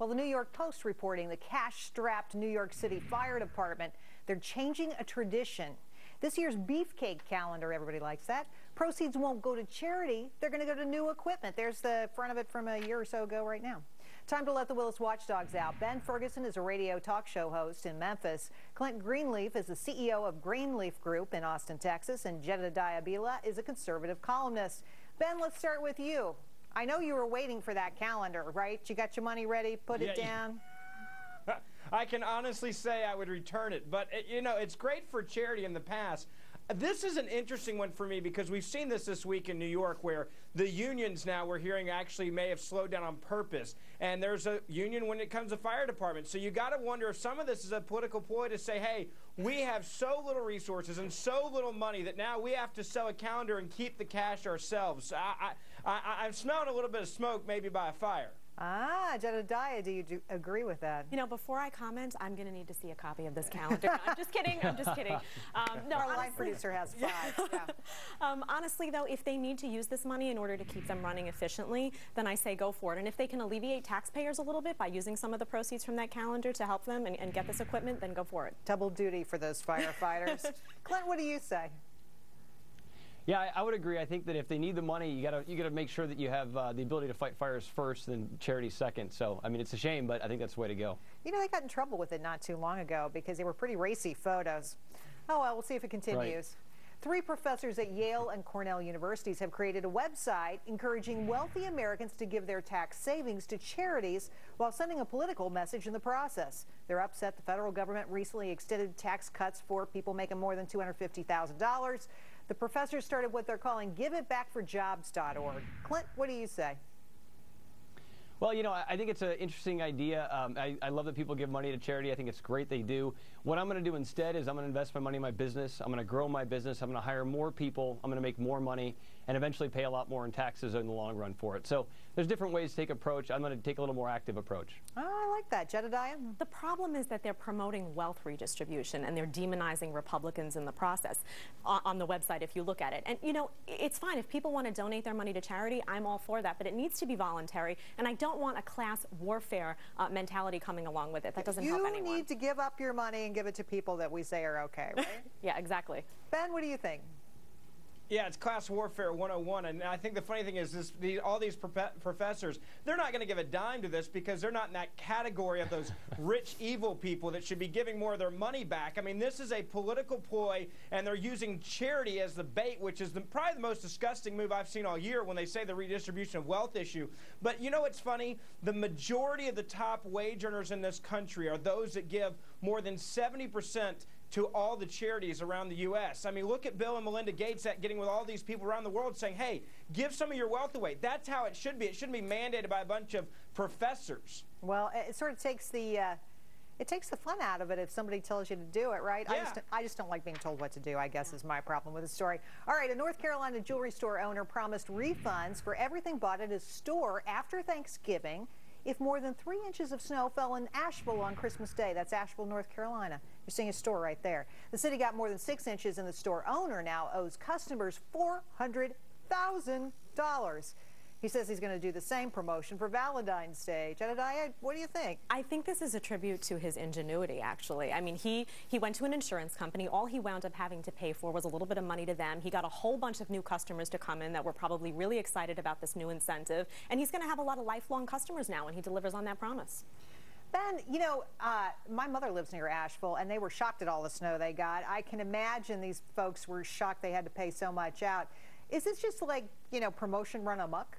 Well, the New York Post reporting the cash-strapped New York City Fire Department, they're changing a tradition. This year's beefcake calendar, everybody likes that. Proceeds won't go to charity. They're going to go to new equipment. There's the front of it from a year or so ago right now. Time to let the Willis watchdogs out. Ben Ferguson is a radio talk show host in Memphis. Clint Greenleaf is the CEO of Greenleaf Group in Austin, Texas. And Jedediah Bila is a conservative columnist. Ben, let's start with you. I know you were waiting for that calendar, right? You got your money ready, put it down. I can honestly say I would return it, but you know, it's great for charity in the past. This is an interesting one for me because we've seen this week in New York where the unions now we're hearing actually may have slowed down on purpose. And there's a union when it comes to fire departments. So you got to wonder if some of this is a political ploy to say, hey, we have so little resources and so little money that now we have to sell a calendar and keep the cash ourselves. I'm smelling a little bit of smoke maybe by a fire. Jedediah, do you agree with that? You know, before I comment, I'm going to need to see a copy of this calendar. I'm just kidding. I'm just kidding. No, our line producer has 5. Yeah. Honestly, though, if they need to use this money in order to keep them running efficiently, then I say go for it. And if they can alleviate taxpayers a little bit by using some of the proceeds from that calendar to help them and get this equipment, then go for it. Double duty for those firefighters. Clint, what do you say? Yeah, I would agree. I think that if they need the money, you gotta make sure that you have the ability to fight fires first, then charity second. So, I mean, it's a shame, but I think that's the way to go. You know, they got in trouble with it not too long ago because they were pretty racy photos. Oh, well, we'll see if it continues. Right. 3 professors at Yale and Cornell universities have created a website encouraging wealthy Americans to give their tax savings to charities while sending a political message in the process. They're upset the federal government recently extended tax cuts for people making more than $250,000. The professors started what they're calling giveitbackforjobs.org. Clint, what do you say? Well, you know, I think it's an interesting idea. I love that people give money to charity. I think it's great they do. What I'm going to do instead is I'm going to invest my money in my business. I'm going to grow my business. I'm going to hire more people. I'm going to make more money and eventually pay a lot more in taxes in the long run for it. So there's different ways to take approach. I'm going to take a little more active approach. Oh, I like that. Jedediah? The problem is that they're promoting wealth redistribution and they're demonizing Republicans in the process on the website if you look at it. And, you know, it's fine. If people want to donate their money to charity, I'm all for that. But it needs to be voluntary. And I don't want a class warfare mentality coming along with it. That doesn't help anyone. You need to give up your money and give it to people that we say are okay, right? Yeah, exactly. Ben, what do you think? Yeah, it's class warfare 101, and I think the funny thing is all these professors, they're not going to give a dime to this because they're not in that category of those rich, evil people that should be giving more of their money back. I mean, this is a political ploy, and they're using charity as the bait, which is probably the most disgusting move I've seen all year when they say the redistribution of wealth issue. But you know what's funny? The majority of the top wage earners in this country are those that give more than 70% to all the charities around the U.S. I mean, look at Bill and Melinda Gates getting with all these people around the world saying, hey, give some of your wealth away. That's how it should be. It shouldn't be mandated by a bunch of professors. Well, it sort of takes the fun out of it if somebody tells you to do it, right? Yeah. I just don't like being told what to do, I guess, is my problem with the story. All right, a North Carolina jewelry store owner promised refunds for everything bought at his store after Thanksgiving if more than 3 inches of snow fell in Asheville on Christmas Day. That's Asheville, North Carolina. You're seeing a store right there. The city got more than 6 inches, and the store owner now owes customers $400,000. He says he's going to do the same promotion for Valentine's Day. Jedediah, what do you think? I think this is a tribute to his ingenuity, actually. I mean, he went to an insurance company. All he wound up having to pay for was a little bit of money to them. He got a whole bunch of new customers to come in that were probably really excited about this new incentive. And he's going to have a lot of lifelong customers now when he delivers on that promise. Ben, you know, my mother lives near Asheville, and they were shocked at all the snow they got. I can imagine these folks were shocked they had to pay so much out. Is this just like, you know, promotion run amok?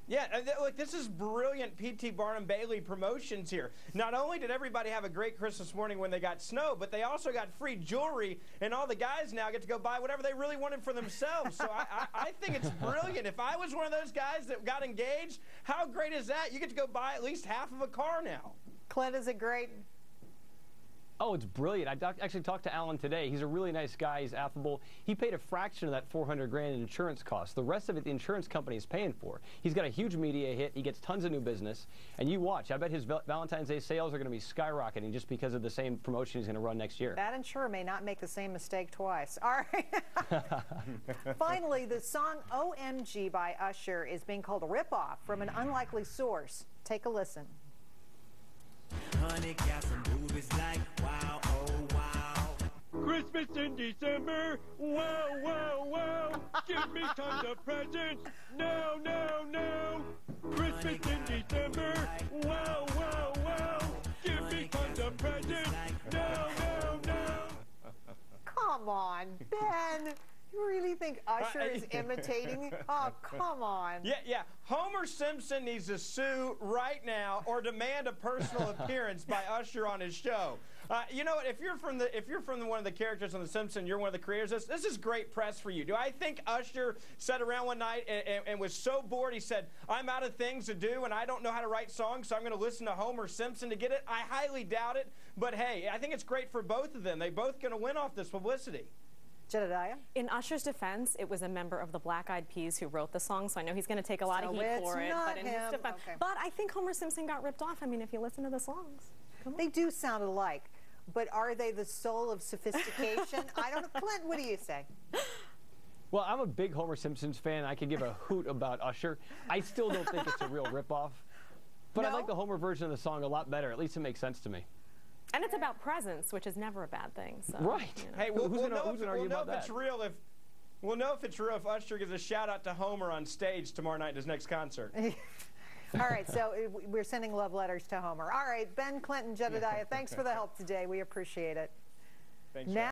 Yeah, look, this is brilliant P.T. Barnum Bailey promotions here. Not only did everybody have a great Christmas morning when they got snow, but they also got free jewelry, and all the guys now get to go buy whatever they really wanted for themselves. So I think it's brilliant. If I was one of those guys that got engaged, how great is that? You get to go buy at least half of a car now. Clint, is it great? Oh, it's brilliant. I actually talked to Alan today. He's a really nice guy. He's affable. He paid a fraction of that $400,000 in insurance costs. The rest of it, the insurance company is paying for. He's got a huge media hit. He gets tons of new business. And you watch. I bet his Valentine's Day sales are going to be skyrocketing just because of the same promotion he's going to run next year. That insurer may not make the same mistake twice. All right. Finally, the song OMG by Usher is being called a ripoff from an unlikely source. Take a listen. Honey got some boobies like wow, oh wow. Christmas in December, wow, wow, wow. Give me tons of presents, no, no, no. Christmas in December, wow, wow, wow. Give me tons of presents, no, no, no. Come on, Ben. You really think Usher is imitating? Oh, come on. Yeah. Homer Simpson needs to sue right now or demand a personal appearance by Usher on his show. You know what? If you're from one of the characters on The Simpsons, you're one of the creators. This is great press for you. Do I think Usher sat around one night and was so bored he said, "I'm out of things to do and I don't know how to write songs, so I'm going to listen to Homer Simpson to get it"? I highly doubt it. But hey, I think it's great for both of them. They're both going to win off this publicity. Jedediah? In Usher's defense, it was a member of the Black Eyed Peas who wrote the song, so I know he's going to take a lot of heat for it. But in his defense, but I think Homer Simpson got ripped off. I mean, if you listen to the songs, they do sound alike. But are they the soul of sophistication? I don't know. Clint, what do you say? Well, I'm a big Homer Simpsons fan. I could give a hoot about Usher. I still don't think it's a real ripoff. But I like the Homer version of the song a lot better. At least it makes sense to me. And it's about presents, which is never a bad thing. So, right. You know. Hey, who's going to argue about that? We'll know if it's real if Usher gives a shout out to Homer on stage tomorrow night at his next concert. All right, so we're sending love letters to Homer. All right, Ben, Clinton, Jedediah, thanks for the help today. We appreciate it. Thanks. Now